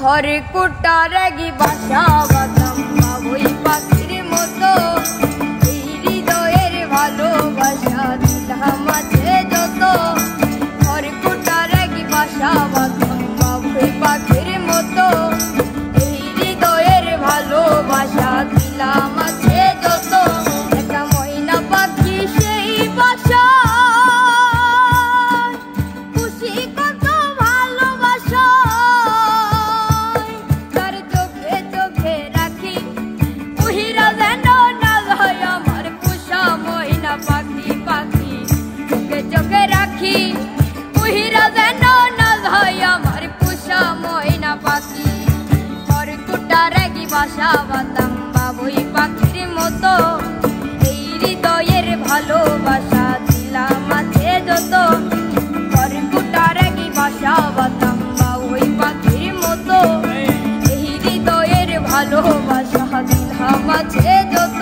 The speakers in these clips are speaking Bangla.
খড়কুটা রেগি বাসা বাঁধতাম বাবুই পাখির মতো, এই হৃদয়ের ভালোবাসা দিলাম আছে যত। খড়কুটা রেগি বাসা বাঁধতাম বাবুই পাখির মতো, এই হৃদয়ের ভালোবাসা দিলাম আছে যত। একটা ময়না পাখি সেই বাসা বাসা বাঁধতাম বাবুই পাখির মতো, এই হৃদয়ের ভালোবাসা দিলাম আছে যত। খড়কুটা রেগি বাসা বাঁধতাম বাবুই পাখির মতো, এই হৃদয়ের ভালোবাসা দিলাম আছে যত।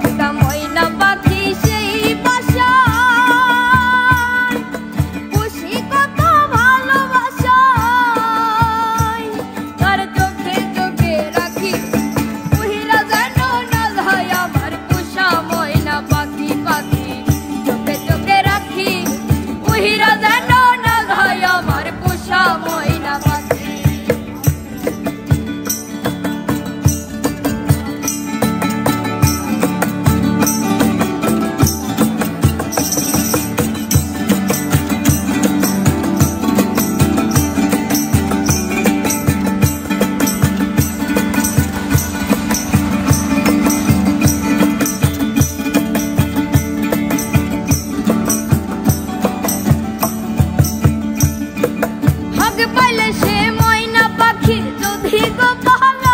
একটা ময়না পাখি সেই বাসা খুশি কত ভালোবাসা, তার চোখে চোখে রাখি উহিরা যেন না যায় আমার পোষা ময়না পাখি। পাখি চোখে চোখে রাখি উহিরা যেন না যায় আমার পোষা ময়না পাখি। পাইলে সে ময়না পাখি যদি গো পালায়,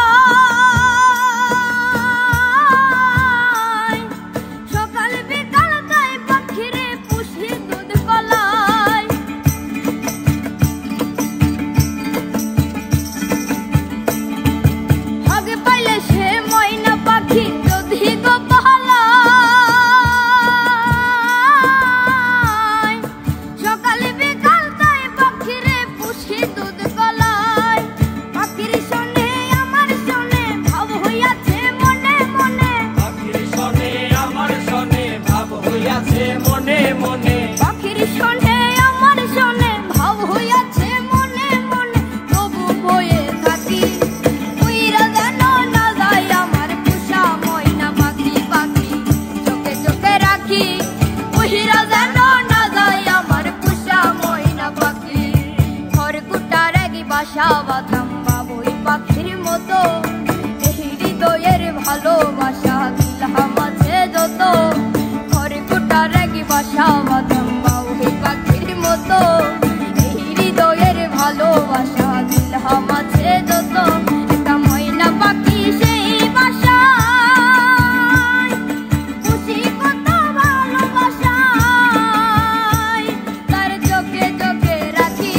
সকাল বিকাল তাই পাখিরে পুষি দুধ কলায়। আগে পাইলে সে ময়না পাখি যদি গো পালায়, সকাল বিকাল তাই পাখিরে পুষি দুধ কলায়। পাখির শোনে আমার শোনে ভাব হইয়াছে মনে মনে, পাখির শোনে আমার শোনে ভাব হইয়াছে মনে মনে। পাখির শোনে আমার শোনে ভাব হইয়াছে মনে মনে। তবু ভয়ে থাকি উইরা যেন না যায় আমার পোষা ময়না পাখি। পাখি চোখে চোখে রাখি উইরা যেন না যায় আমার পোষা ময়না পাখি। খড়কুটা রেগি বাসা বাঁধতাম বাবুই পাখির মতো, এই হৃদয়ের ভালোবাসা দিলাম আছে যত। খড়কুটা রেগি বাসা বাঁধতাম বাবুই পাখির মতো, এই হৃদয়ের ভালোবাসা দিলাম আছে যত। একটা ময়না পাখি সেই বাসা খুশি কত ভালোবাসা, তার চোখে চোখে রাখি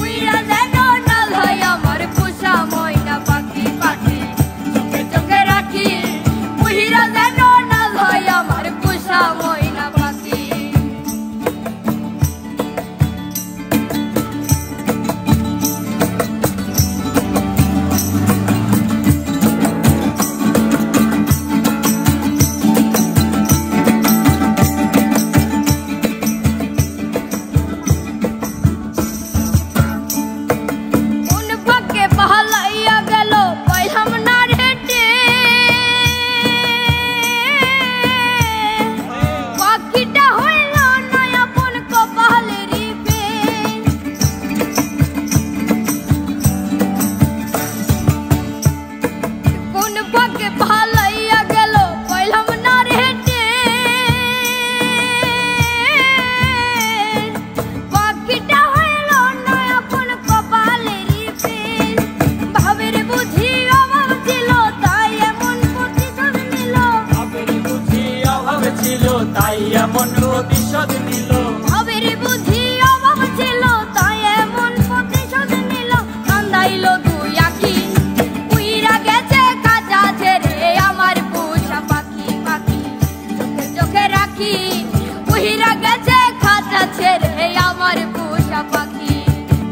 উইরা যেন না যায় আমার পোষা ময়না পাখি। পাখি চোখে চোখে রাখি উইরা যেন না যায় আমার পোষা ময়না পাখি। কোন ভাগ্যে পালাইয়া গেল পাইলাম না রেটে, পাখিটা হইল না আপন কপালেরই প্রেম। কোন ভাগ্যে পালাইয়া গেল পাইলাম না রেটে, পাখিটা হইল না আপন কপালেরই প্রেম। ভাবের বুঝি অভাব ছিল তাই এমন প্রতিশোধ নিল, ভাবের বুঝি অভাব ছিল তাই এমন প্রতিশোধ নিল। ভাবের বুঝি অভাব ছিল তাই এমন প্রতিশোধ নিল। কান্দাইল দুই আখি উইরা গেছে খাঁচা ছেড়ে আমার পোষা পাখি। পাখি চোখে চোখে রাখি উইরা গেছে খাঁচা ছেড়ে আমার পোষা পাখি।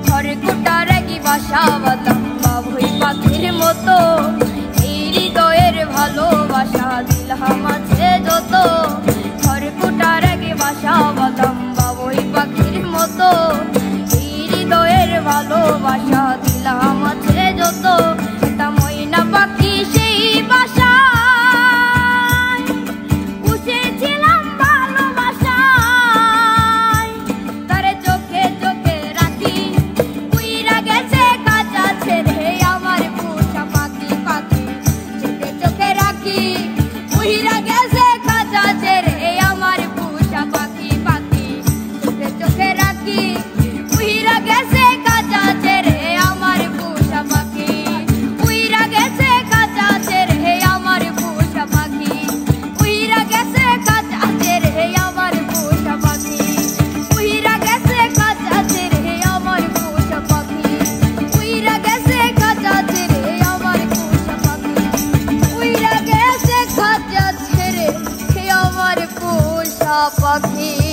খড়কুটা রেগি বাসা বাঁধতাম বাবু বাবুই পাখির মতো এই হৃদয়ের ভালোবাসা দিলাম আছে যত খড়কুটার আগে বাসা বাঁধলাম বাবুই পাখির মতো এই হৃদয়ের ভালোবাসা দিলাম আছে যত একটা ময়না পাখি সেই বাসা পাখি